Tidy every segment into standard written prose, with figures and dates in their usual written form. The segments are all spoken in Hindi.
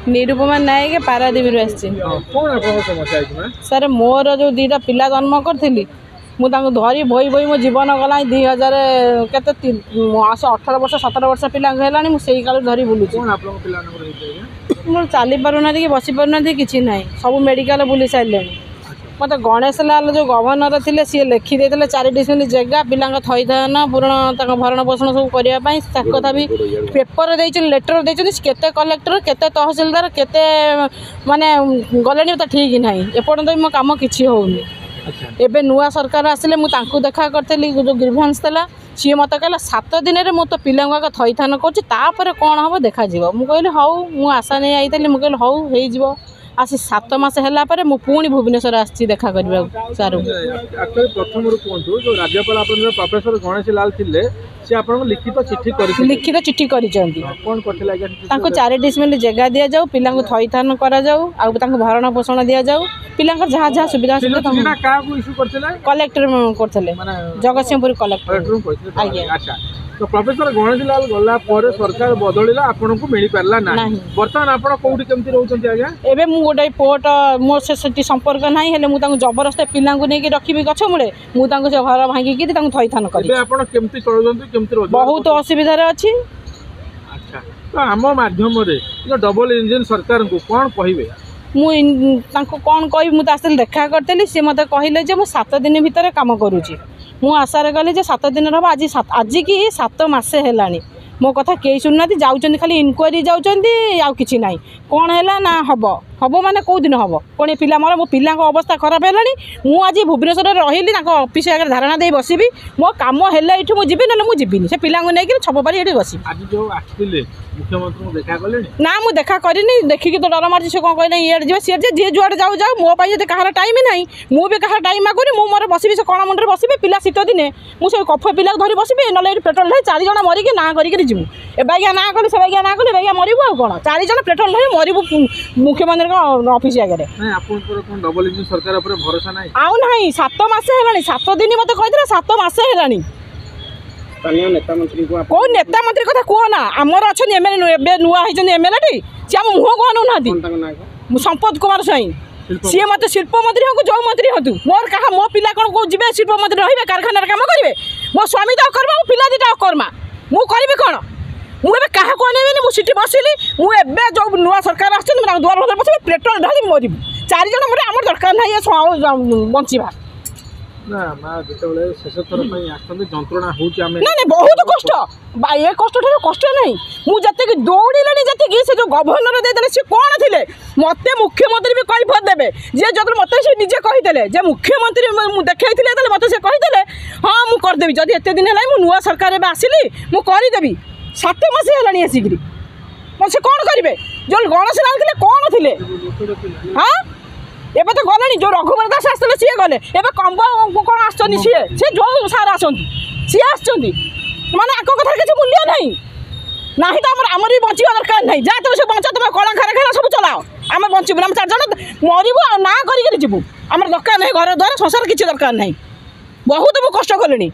निरुपमा नायक पारादीप सर मोर जो दीटा पिला जन्म करी मुझे धरी बोई बोई मो जीवन गला 2000 के 18 वर्ष 17 वर्ष पिला मुझे काल धरी बुलूँ मोर चली पारना कि बसी पारना कि ना सब मेडिकल बुली सारे मत गणेश लाल जो गवर्नर थे सी लिखिदे 4 डिसमिल जगह पिला थईथान पूरण भरण पोषण सब करने कथा भी पेपर दे लेटर देते कलेक्टर केते तहसिलदार केते माने गले ठीक ना एपर्तंत मो कम किसी होनी एबे नुआ सरकार आसिले मु तांकु देखा करथली जो ग्रीवेंस थला सी मत कहला 7 दिन रे मु तो पिलांगा का थईथान करछि तापर कोन हबो देखा जीवो मु कहले हौ मु आशा नै आइतली मु कहले हौ हेई जीवो आसी 7 मास हैला परे मु पुणी भुवनेश्वर आछि देखा करबा सारू एक्चुअली प्रथम रु कोंतु जो राज्यपाल आपन प्रोफेसर गणेश लाल थिले से आपन लिखित चिट्ठी करिसेंती कोन करथिला तांको 4 डिसमिल जगह दिया जाऊ पिला को थईथान करा जाऊ आ तांको भरण पोषण दिया जाऊ पिला जहाँ जहाँ सुविधा कलेक्टर करथले माने जगतसिंहपुर कलेक्टर अच्छा तो प्रोफेसर गणेश लाल गला पर सरकार बदलिला आपन को मिली परला ना वर्तमान आपन कोउठी केमति रहउछंती आज्ञा एबे मु गोटे पोर्ट मो से संपर्क नाही हेले मु तांको जबरदस्ती पिला को नेकी रखिबी गछ मुळे मु तांको से घर भांगी कि तांको थईथान करी एबे आपन केमति चलुछंती केमति रोज बहुत असुविधा रे अछि अच्छा तो हम माध्यम रे जो डबल इंजन सरकार को कोन कहिबे मुझे कौन कह मुझे आसल देखा करी सी मत कहले जे 7 दिन भितर काम करुँची मु आशार गली 7 दिन हम आज कि 7 मासे है मो कथा कई शुणुना जाऊँ खाली इनक्वारी जाऊँ कि ना कौन है ना हम हम माने कौ दिन हम पुणी पिला मोर मो पिला अवस्था खराब है मुझे भुवनेश्वर रही ऑफिस आगे धारणा दे बसबी मो कम है ये मुझे ना मुझे जीविनी से पिला नहीं छप पारी ये बस ना मुझे देखा करनी देखिकी तो डर मार्च से कौन कहना ये जी सी जी जुआड़े जाऊ जाऊ मो कहार टाइम ना मुझे कहार टाइम मागुनी मु मोर बसबी से कण मुंडे बसबी पिला शीत दिने मुझे कफ पिला धरी बसबी ना पेट्रोल ढाई 4 जन मरिकी ना करके जीवु ए बाइया ना कली से बाइया ना कली बाइया मरबू आ कौन 4 जन पेट्रोल ढाई मरबू मुख्यमंत्री ऑफिस आगे सरकार भरोसा ना आउ ना 7 मास है 7 दिन मत कहते 7 मास है कौ नेता मंत्री कथा कह ना आमर अच्छा एमएलए नुआ एमएलए टी सी आम मुह कहना संपद कुमार स्वाई सी मत शिल्प मंत्री हूँ जो मंत्री हूँ मोर कहा मो पिला कौन कौ जी शिल्प मंत्री रही कारखाना काम करेंगे मो स्वामी तो कर्मा मो पिला दीटा कर्मा मु करी कौन मुझे क्या कहनी मुझे बसिली मुझे जो नुआ सरकार आस दुआर बस पेट्रोल ढाली मरबू 4 जन मरे आम दरकार ना बचा बहुत कष्ट ये कष्ट कष्ट नहीं मुझे दौड़े जी से जो गवर्नर देते सी कौन थे मत मुख्यमंत्री भी कैफत देवे जे जो मत से निजे कही मुख्यमंत्री देखते मत से कही हाँ मुझे करदेवी जब एत दिन है नुआ सरकार आसिली मुझेदेवी 7 मास है आसिक से कौन करेंगे जो गणेश लाल थे कौन थे हाँ एबे तो गले जो रघुवर दास आसते सी गले एबे कम्ब कौन आसनी सी सी जो सार आसती सी आसती माने आक कथार किसी मूल्य नहीं ना तो आमर भी बचा दरकार नहीं जहाँ तुम से बचा तुम कला कारखाना सब चलाओ आम बचबू आम 4 जन मरबू ना करूँ आम दरकार नहीं घर द्वार संसार किसी दरकार नहीं बहुत मुझे कष्ट कले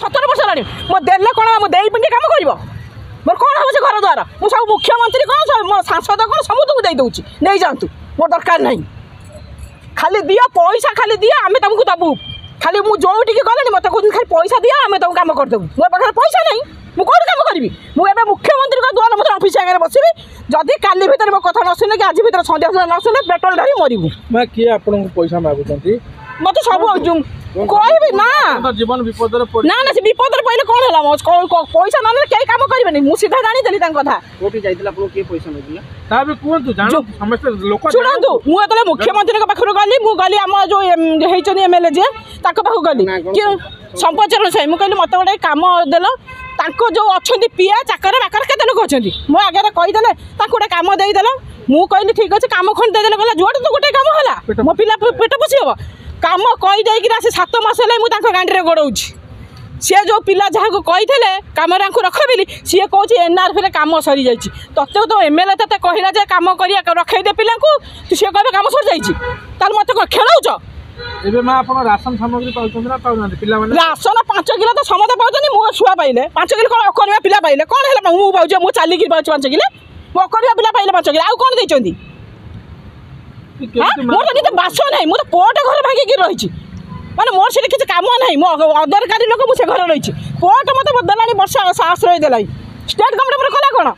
17 वर्ष है मो देले कौन मुझे पिंडी कम कर मोर कौन हम से घर द्वार मुझे सब मुख्यमंत्री कौन सांसद कौन समूह दे दूसरी नहीं जातु मोर दरकार नहीं खाली दिया पैसा खाली दिया आम तुमको दबू खाली मुझे गले मत कहते खाली पैसा दिया आम तुमको कम करदेबू मो पाखे पैसा नहीं मुझे कौन कम करी मुझे मुख्यमंत्री द्वार मतलब ऑफिस आगे बसबी जदि काली भितर मो कथा न शुणे कि आज भितर संध्या न शुणे पेट्रोल ढाली मरबू मैं किए आपको पैसा मागुंट मत सब कहबी ना जीवन विपद ना ना विपद पड़े कौन है पैसा ना कई कम करेंगे मुझे सीधा जानी कथा शुणु मुझे मुख्यमंत्री पाखर गली गली आम जो होती एमएलए जी पाख गली संपचरण साई मुझे कहली मत गोटे कम देल जो अच्छा पिया चाकर बाकर केते लोक अच्छा मो आगे कहीदे गोटे कम देदेल मुझे कहली ठीक अच्छे कम खंड देदेल गला जुआड़े तो गोटे कम है मो पिला पेट पोषी हम कम कहीदे से 7 मास है मुझे गांडी गोड़ाऊँगी सी जो पिला जहाँ को कही कम रख बोली सी कौन एनआरएफ कम सरी जाइए तत्व तो एमएलए ते कहला जे कम कर रखे दे पिला सी कहे कम सरी जाइए मत कौन खेलाऊच ଏବେ ମା ଆପଣ ରାସନ ସାମଗ୍ରୀ ପାଉଛନ୍ତି ନା ପାଉନାହାନ୍ତି ପିଲାମାନେ? ରାସନ 5 କିଲୋ ତ ସମସ୍ତେ ପାଉଛନ୍ତି। ମୋ ଛୁଆ ପାଇଲେ 5 କିଲୋ, କ'ଣ ଅକରିବା ପିଲା ପାଇଲେ କ'ଣ ହେଲା? ମୁଁ ପାଉଛି, ମୁଁ ଚାଲିକି ପାଉଛି 5 କିଲୋ, ମୋ ଅକରିବା ପିଲା ପାଇଲେ 5 କିଲୋ, ଆଉ କ'ଣ ଦେଇଛନ୍ତି? ମୋର ତ କିଛି ବାସ ନାହିଁ, ମୁଁ ତ କୋର୍ଟ ଘର ଭାଙ୍ଗିକି ରହିଛି, ମାନେ ମୋର ସେଠି କିଛି କାମ ନାହିଁ, ମୋ ଅଦରକାରୀ ଲୋକ, ମୁଁ ସେ ଘରେ ରହିଛି। କୋର୍ଟ ମୋତେ ଦେଲାଣି ବର୍ଷ ଆଶ୍ରୟ ଦେଲାଣି, ଷ୍ଟେଟ୍ ଗଭର୍ଣ୍ଣମେଣ୍ଟ କଲା କ'ଣ?